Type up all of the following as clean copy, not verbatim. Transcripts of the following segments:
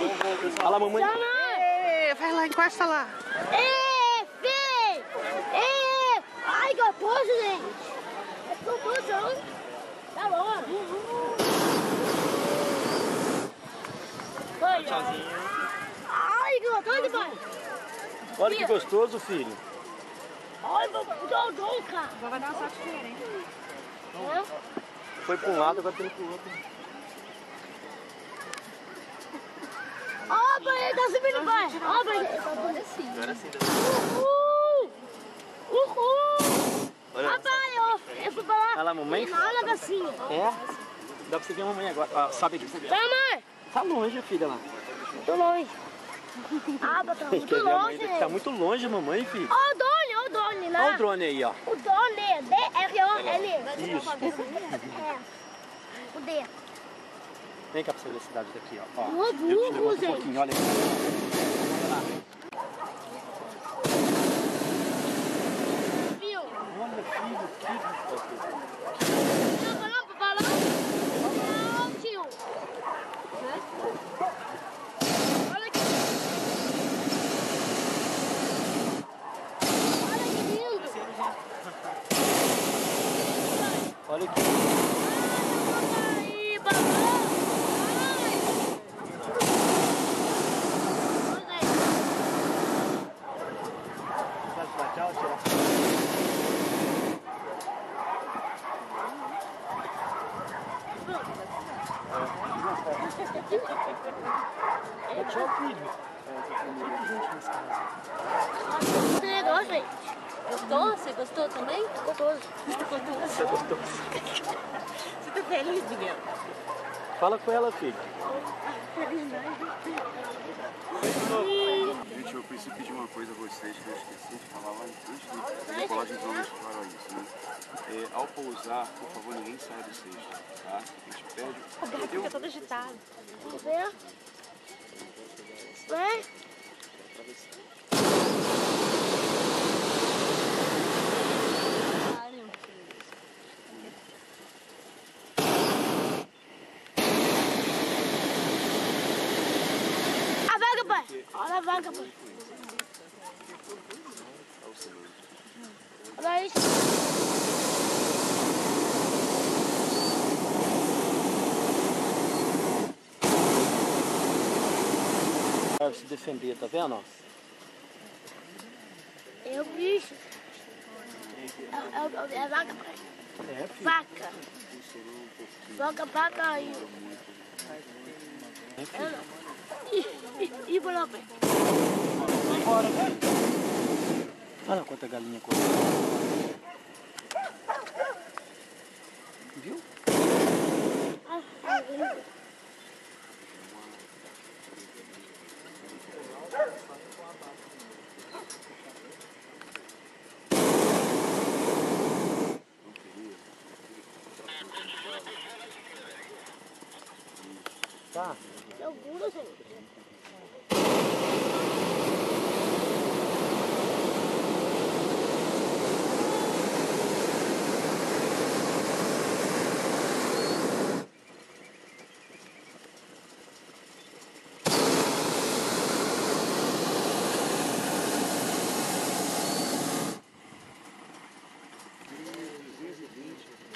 mamãe. Olha lá, mamãe. Ei, vai lá, encosta lá. Ei, filho! Ei! Ai, gostoso, gente! É gostoso, tá bom. Tchauzinho. Ai, que gostoso, pai! Olha que gostoso, filho. Olha, Dodô, cara! Vai dar uma sorte diferente. Foi para um lado, agora tem pro outro. Ó, pai, ele tá subindo, pai! Ó, pai! Agora sim. Uhul! Olha. Papai, ó! Eu fui pra lá. Olha lá, mamãe. Tem uma negocinho. É? Dá pra você ver a mamãe agora. Ah, sabe aqui. Mamãe! Tá longe, filha lá. Tô longe. Ah, tá muito Quer ver a mãe? longe. Tá muito longe, mamãe, filho. Ó, o Doni lá. Olha o drone aí, ó. O Doni, D-R-O-N. Isso. É. O D. Vem cá pra você ver a cidade daqui, ó. Ó. Ô, burro, Levanta um gente. pouquinho, olha aqui. Olha lá. Viu? Olha, filho, que gostoso. Não, papai, não, tio. Olha aqui. Olha que lindo. Olha aqui. Ai, papai. Tchau, tchau. Tchau, filho. Esse negócio, gente. Gostou? Você gostou também? Gostoso. Você gostou? Você tá feliz, Miguel? Fala com ela, filho. Gente, eu preciso pedir uma coisa a vocês que eu esqueci de falar lá antes de decolar de drones para isso, né? Ao pousar, por favor, ninguém saia do cesto, tá? A gente pede... O gato fica todo agitado. Vem. Vem. A vaga, pai. Olha a vaga, pai. Olha isso. Vai se defender, tá vendo? Ó? É o bicho. É a vaca, pai. É, filho. Vaca. Vaca aí. É, filho. E por lá, pai. Vai embora, vai. Olha quanta galinha correndo. Viu? Tá. Segura, gente.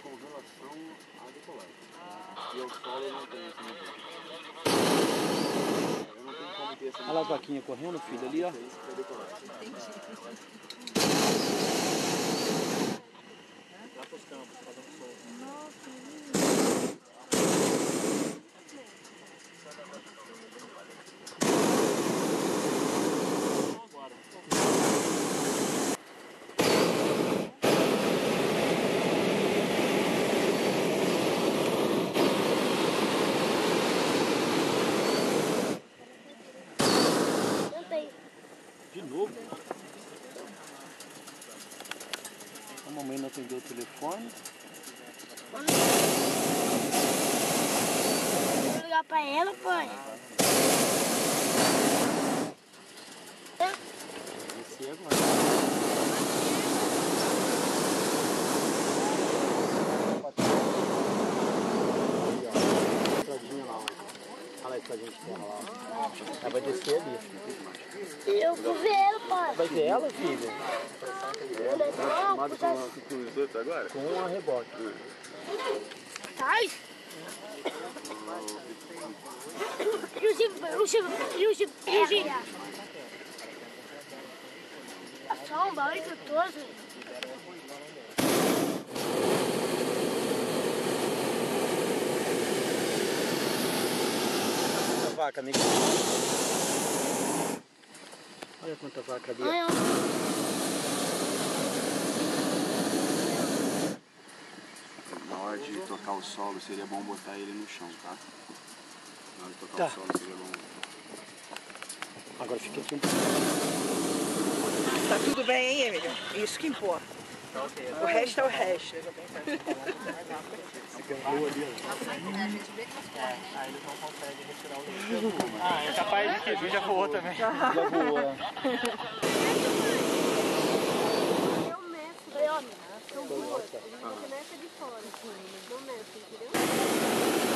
Com relação à decolagem. E ao solo não tem esse nível. Eu não tenho como ter essa Olha lá a vaquinha correndo, filho, ali, ó. Lá pros campos, fazendo sol. Tentei. De novo? A mamãe não atendeu o telefone. Vou ligar pra ela, pai. Descer agora. Entradinha lá, olha. Olha lá, que a gente tem lá. Ela vai descer ali. Eu vou ver ela, pai. Vai ver ela, filha? Não, Com os outros agora? Com a reboque. sai. Yuji. Só um barulho gostoso. Quanta vaca, amiga? Olha quanta vaca ali. Ai, Na hora de tocar o solo, seria bom botar ele no chão, tá? Na hora de tocar o solo, seria bom. Agora fica aqui um Tá tudo bem, hein, Emílio? Isso que importa. O resto é o resto. Ah, é capaz de que já voou também. Já voou. eu meço. Eu vou. Você meça de fora. Eu meço, entendeu?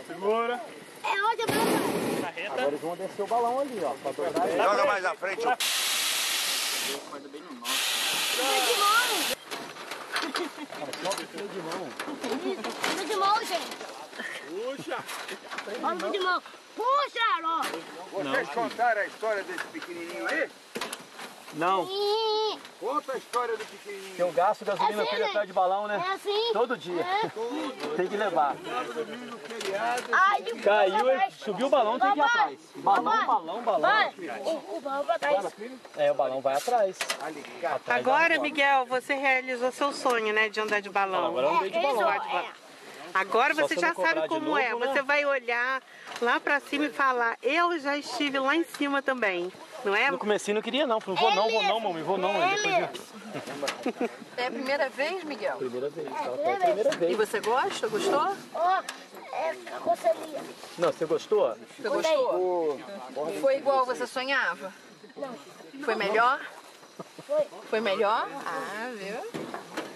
Segura. É onde eu vou. Agora eles vão descer o balão ali, ó. Pra dobrar ele. Joga mais à frente, ó. Freio de mão. De mão, gente. Puxa. Olha de mão. Puxa, ó. Vocês contaram a história desse pequenininho aí? Não, Conta a história do pequenininho. eu gasto gasolina assim, pra ele né? atrás de balão, né? É assim. Todo dia. É. Tem que levar. Ai, Caiu, ele subiu o balão, tem que ir atrás. Balão. Vai. O balão pra trás. É, o balão vai atrás. Agora, Miguel, você realizou seu sonho, né, de andar de balão. Agora eu andei de balão. Agora Só você se já não cobrar sabe de como novo, é. né? Você vai olhar lá pra cima e falar, eu já estive lá em cima também. Não é? No comecinho não queria não. Falei, vou não, mamãe, vou não. Aí depois É a primeira vez, Miguel? primeira vez. Ela foi a primeira E vez. você gosta? Gostou? Ó, é a cocelinha. Não, você gostou? Você gostou? Foi igual você sonhava? Foi melhor? Foi. Foi melhor? Ah, viu?